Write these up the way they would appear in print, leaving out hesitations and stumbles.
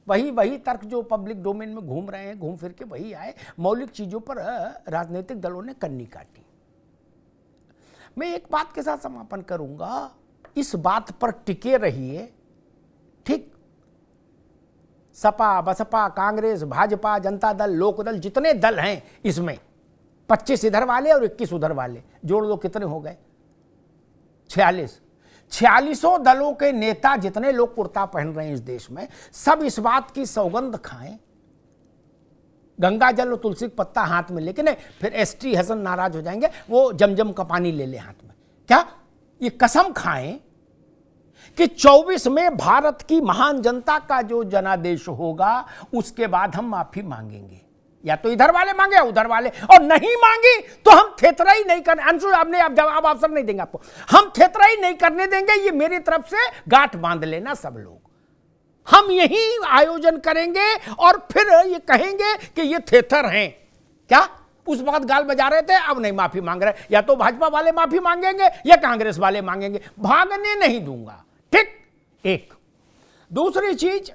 वही वही तर्क जो पब्लिक डोमेन में घूम रहे हैं, घूम फिर के वही आए। मौलिक चीजों पर राजनीतिक दलों ने कन्नी काटी। मैं एक बात के साथ समापन करूंगा, इस बात पर टिके रहिए, ठीक? सपा, बसपा, कांग्रेस, भाजपा, जनता दल, लोकदल, जितने दल हैं इसमें 25 इधर वाले और 21 उधर वाले, जोड़ लो कितने हो गए? 46। 46 दलों के नेता जितने लोग कुर्ता पहन रहे हैं इस देश में, सब इस बात की सौगंध खाएं, गंगा जल और तुलसी का पत्ता हाथ में लेके, नहीं फिर एसटी हसन नाराज हो जाएंगे, वो जमजम का पानी ले ले हाथ में, क्या ये कसम खाएं कि 24 में भारत की महान जनता का जो जनादेश होगा उसके बाद हम माफी मांगेंगे, या तो इधर वाले मांगे या उधर वाले, और नहीं मांगी तो हम थेतराई नहीं करने, अंशु आपने अब जवाब अवसर नहीं देंगे आपको, हम थेतराई नहीं करने देंगे। ये मेरी तरफ से गांठ बांध लेना सब लोग, हम यही आयोजन करेंगे और फिर ये कहेंगे कि ये थेथर हैं। क्या उस वक्त गाल बजा रहे थे, अब नहीं माफी मांग रहे, या तो भाजपा वाले माफी मांगेंगे या कांग्रेस वाले मांगेंगे, भागने नहीं दूंगा, ठीक? एक दूसरी चीज,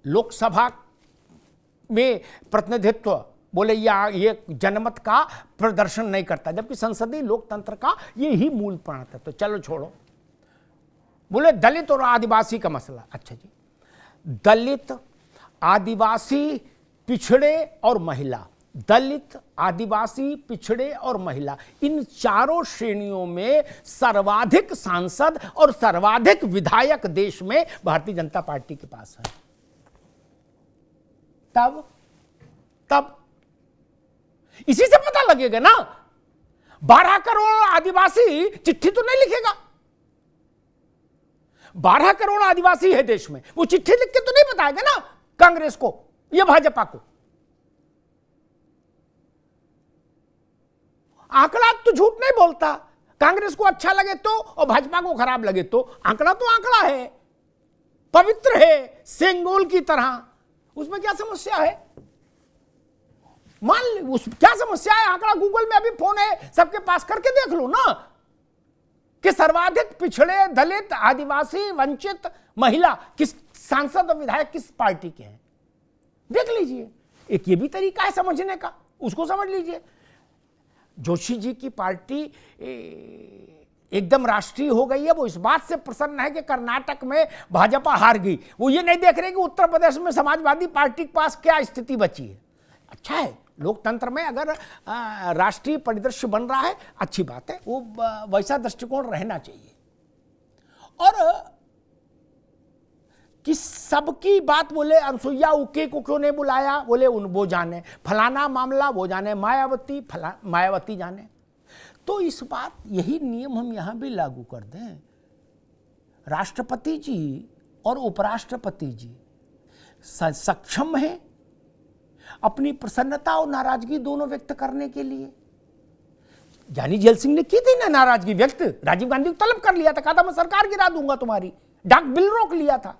लोकसभा में प्रतिनिधित्व बोले या ये जनमत का प्रदर्शन नहीं करता, जबकि संसदीय लोकतंत्र का ये ही मूल प्राण है। तो चलो छोड़ो, बोले दलित और आदिवासी का मसला, अच्छा जी, दलित, आदिवासी, पिछड़े और महिला, दलित, आदिवासी, पिछड़े और महिला, इन चारों श्रेणियों में सर्वाधिक सांसद और सर्वाधिक विधायक देश में भारतीय जनता पार्टी के पास है। तब इसी से पता लगेगा ना, 12 करोड़ आदिवासी चिट्ठी तो नहीं लिखेगा, 12 करोड़ आदिवासी है देश में, वो चिट्ठी लिख के तो नहीं बताएगा ना कांग्रेस को या भाजपा को। आंकड़ा तो झूठ नहीं बोलता, कांग्रेस को अच्छा लगे तो और भाजपा को खराब लगे तो, आंकड़ा तो आंकड़ा है, पवित्र है, सेंगोल की तरह, उसमें क्या समस्या है? मान ली उस क्या समस्या है? आंकड़ा गूगल में अभी फोन है सबके पास, करके देख लो ना कि सर्वाधिक पिछड़े, दलित, आदिवासी, वंचित, महिला किस सांसद और विधायक किस पार्टी के हैं, देख लीजिए। एक ये भी तरीका है समझने का, उसको समझ लीजिए। जोशी जी की पार्टी एकदम राष्ट्रीय हो गई है, वो इस बात से प्रसन्न है कि कर्नाटक में भाजपा हार गई, वो ये नहीं देख रहे कि उत्तर प्रदेश में समाजवादी पार्टी के पास क्या स्थिति बची है। अच्छा है, लोकतंत्र में अगर राष्ट्रीय परिदृश्य बन रहा है, अच्छी बात है, वो वैसा दृष्टिकोण रहना चाहिए। और कि सबकी बात बोले अनसुईया उके को क्यों नहीं बुलाया, बोले वो जाने, फलाना मामला वो जाने, मायावती जाने। तो इस बात, यही नियम हम यहां भी लागू कर दें। राष्ट्रपति जी और उपराष्ट्रपति जी सक्षम हैं अपनी प्रसन्नता और नाराजगी दोनों व्यक्त करने के लिए। ज्ञानी जेल सिंह ने की थी ना नाराजगी व्यक्त, राजीव गांधी को तलब कर लिया था, कहा था मैं सरकार गिरा दूंगा तुम्हारी, डाक बिल रोक लिया था।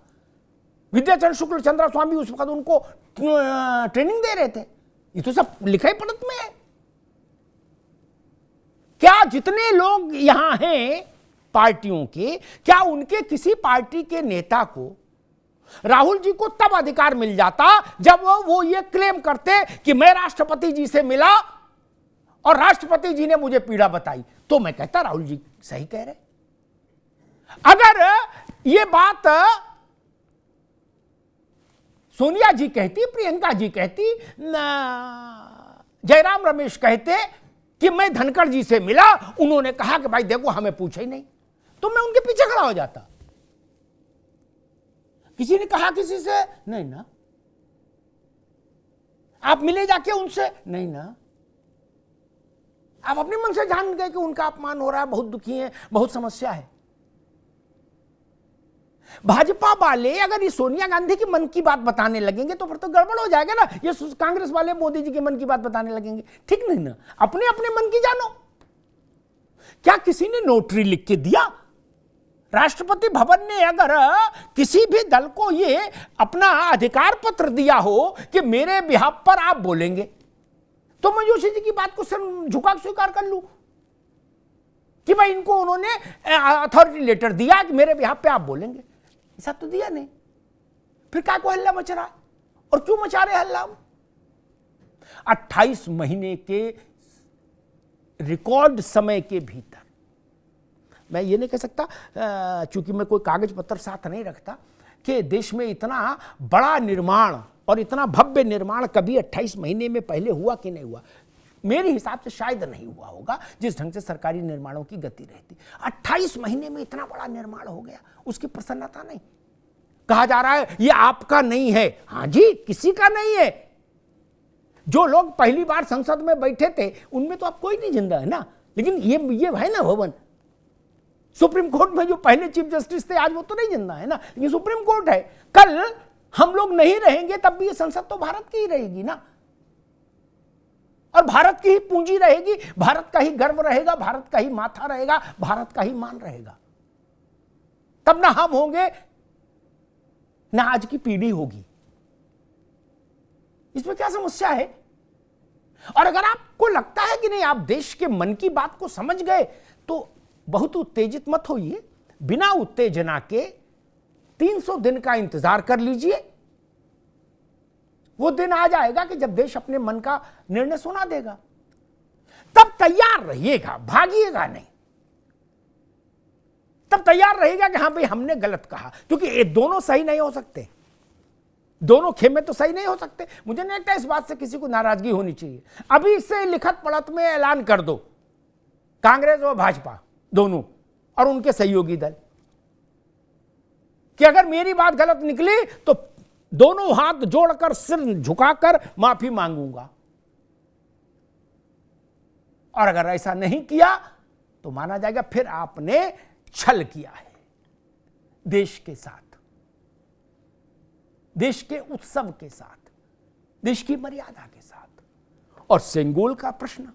विद्याचरण शुक्ल चंद्र स्वामी उस वक्त उनको ट्रेनिंग दे रहे थे, ये तो सब लिखाई पढ़त में है। क्या जितने लोग यहां हैं पार्टियों के, क्या उनके किसी पार्टी के नेता को, राहुल जी को तब अधिकार मिल जाता जब वो ये क्लेम करते कि मैं राष्ट्रपति जी से मिला और राष्ट्रपति जी ने मुझे पीड़ा बताई, तो मैं कहता राहुल जी सही कह रहे। अगर ये बात सोनिया जी कहती, प्रियंका जी कहती, जयराम रमेश कहते कि मैं धनखड़ जी से मिला, उन्होंने कहा कि भाई देखो हमें पूछा ही नहीं, तो मैं उनके पीछे खड़ा हो जाता। किसी ने कहा किसी से नहीं ना, आप मिले जाके उनसे नहीं ना, आप अपने मन से जान गए कि उनका अपमान हो रहा है, बहुत दुखी है, बहुत समस्या है। भाजपा वाले अगर ये सोनिया गांधी की मन की बात बताने लगेंगे तो फिर तो गड़बड़ हो जाएगा ना। ये कांग्रेस वाले मोदी जी के मन की बात बताने लगेंगे, ठीक नहीं ना, अपने अपने मन की जानो। क्या किसी ने नोटरी लिख के दिया? राष्ट्रपति भवन ने अगर किसी भी दल को ये अपना अधिकार पत्र दिया हो कि मेरे बिहाफ पर आप बोलेंगे, तो मैं जोशी जी की बात को झुका स्वीकार कर लूं कि भाई इनको उन्होंने अथॉरिटी लेटर दिया कि मेरे बिहाफ पे आप बोलेंगे। ऐसा तो दिया नहीं। फिर क्या को हल्ला मच रहा है और क्यों मचा रहे हल्ला? 28 महीने के रिकॉर्ड समय के भीतर, मैं ये नहीं कह सकता चूंकि मैं कोई कागज पत्र साथ नहीं रखता, कि देश में इतना बड़ा निर्माण और इतना भव्य निर्माण कभी 28 महीने में पहले हुआ कि नहीं हुआ। मेरे हिसाब से शायद नहीं हुआ होगा जिस ढंग से सरकारी निर्माणों की गति रहती। 28 महीने में इतना बड़ा निर्माण हो गया, उसकी प्रसन्नता नहीं। कहा जा रहा है ये आपका नहीं है। हां जी, किसी का नहीं है। जो लोग पहली बार संसद में बैठे थे उनमें तो अब कोई नहीं जिंदा है ना, लेकिन ये है ना भवन। सुप्रीम कोर्ट में जो पहले चीफ जस्टिस थे आज वो तो नहीं जिंदा है ना, लेकिन सुप्रीम कोर्ट है। कल हम लोग नहीं रहेंगे तब भी ये संसद तो भारत की ही रहेगी ना, और भारत की ही पूंजी रहेगी, भारत का ही गर्व रहेगा, भारत का ही माथा रहेगा, भारत का ही मान रहेगा। तब ना हम होंगे ना आज की पीढ़ी होगी। इसमें क्या समस्या है? और अगर आपको लगता है कि नहीं आप देश के मन की बात को समझ गए तो बहुत उत्तेजित मत होइए। बिना उत्तेजना के 300 दिन का इंतजार कर लीजिए। वो दिन आ जाएगा कि जब देश अपने मन का निर्णय सुना देगा, तब तैयार रहिएगा, भागिएगा नहीं। तब तैयार रहेगा कि हां भाई हमने गलत कहा, क्योंकि ये दोनों सही नहीं हो सकते, दोनों खेमे तो सही नहीं हो सकते। मुझे नहीं लगता इस बात से किसी को नाराजगी होनी चाहिए। अभी से लिखत पढ़त में ऐलान कर दो कांग्रेस और भाजपा दोनों और उनके सहयोगी दल कि अगर मेरी बात गलत निकली तो दोनों हाथ जोड़कर सिर झुकाकर माफी मांगूंगा, और अगर ऐसा नहीं किया तो माना जाएगा फिर आपने छल किया है देश के साथ, देश के उत्सव के साथ, देश की मर्यादा के साथ। और सेंगोल का प्रश्न,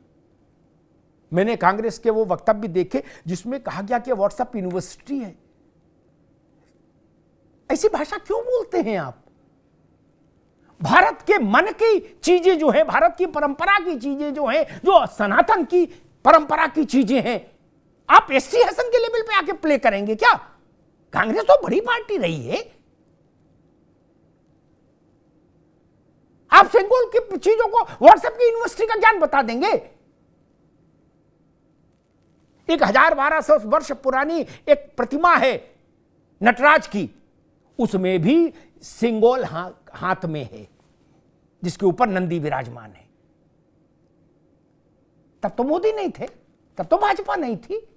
मैंने कांग्रेस के वो वक्तव्य देखे जिसमें कहा गया कि व्हाट्सएप यूनिवर्सिटी है। ऐसी भाषा क्यों बोलते हैं आप? भारत के मन की चीजें जो है, भारत की परंपरा की चीजें जो है, जो सनातन की परंपरा की चीजें हैं, आप एससी हसन के लेवल पे आके प्ले करेंगे क्या? कांग्रेस तो बड़ी पार्टी रही है। आप सेंगोल की चीजों को व्हाट्सएप की यूनिवर्सिटी का ज्ञान बता देंगे? 1200 वर्ष पुरानी एक प्रतिमा है नटराज की, उसमें भी सिंगोल हाथ में है जिसके ऊपर नंदी विराजमान है। तब तो मोदी नहीं थे, तब तो भाजपा नहीं थी।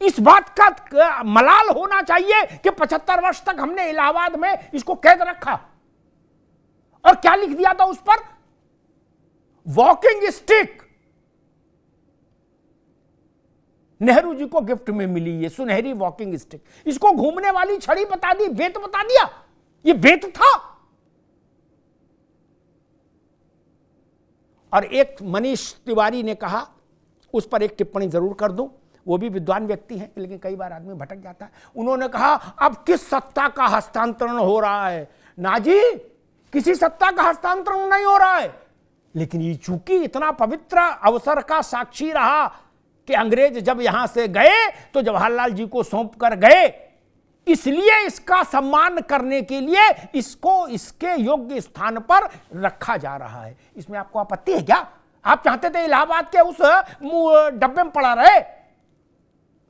इस बात का मलाल होना चाहिए कि 75 वर्ष तक हमने इलाहाबाद में इसको कैद रखा, और क्या लिख दिया था उस पर? वॉकिंग स्टिक नेहरू जी को गिफ्ट में मिली, ये सुनहरी वॉकिंग स्टिक। इसको घूमने वाली छड़ी बता दी, बेत बता दिया, ये बेत था। और एक मनीष तिवारी ने कहा, उस पर एक टिप्पणी जरूर कर दूं, वो भी विद्वान व्यक्ति हैं लेकिन कई बार आदमी भटक जाता है। उन्होंने कहा अब किस सत्ता का हस्तांतरण हो रहा है? ना जी, किसी सत्ता का हस्तांतरण नहीं हो रहा है, लेकिन ये चूंकि इतना पवित्र अवसर का साक्षी रहा कि अंग्रेज जब यहां से गए तो जवाहरलाल जी को सौंप कर गए, इसलिए इसका सम्मान करने के लिए इसको इसके योग्य स्थान पर रखा जा रहा है। इसमें आपको आपत्ति है क्या? आप चाहते थे इलाहाबाद के उस डब्बे में पड़ा रहे,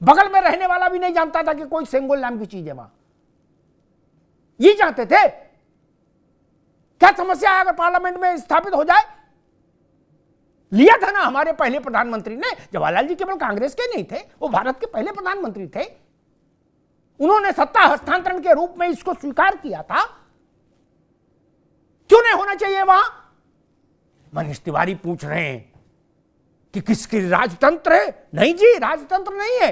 बगल में रहने वाला भी नहीं जानता था कि कोई सेंगोल नाम की चीज है वहां, ये चाहते थे? क्या समस्या है अगर पार्लियामेंट में स्थापित हो जाए? लिया था ना हमारे पहले प्रधानमंत्री ने। जवाहरलाल जी केवल कांग्रेस के नहीं थे, वो भारत के पहले प्रधानमंत्री थे। उन्होंने सत्ता हस्तांतरण के रूप में इसको स्वीकार किया था। क्यों नहीं होना चाहिए वहां? मनीष तिवारी पूछ रहे हैं कि किसकी राजतंत्र है? नहीं जी, राजतंत्र नहीं है,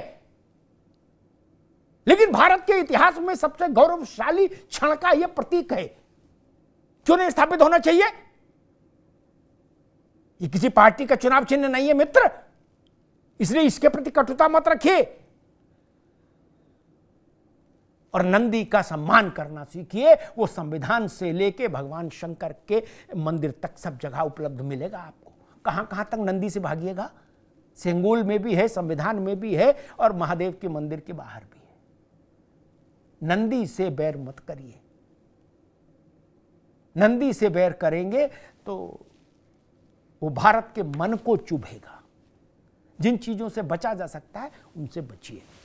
लेकिन भारत के इतिहास में सबसे गौरवशाली क्षण का यह प्रतीक है। क्यों नहीं स्थापित होना चाहिए? ये किसी पार्टी का चुनाव चिन्ह नहीं है मित्र, इसलिए इसके प्रति कटुता मत रखिए और नंदी का सम्मान करना सीखिए। वो संविधान से लेके भगवान शंकर के मंदिर तक सब जगह उपलब्ध मिलेगा आपको। कहां कहां तक नंदी से भागिएगा? सेंगोल में भी है, संविधान में भी है, और महादेव के मंदिर के बाहर भी है। नंदी से बैर मत करिए। नंदी से बैर करेंगे तो वो भारत के मन को चुभेगा। जिन चीजों से बचा जा सकता है उनसे बचिए।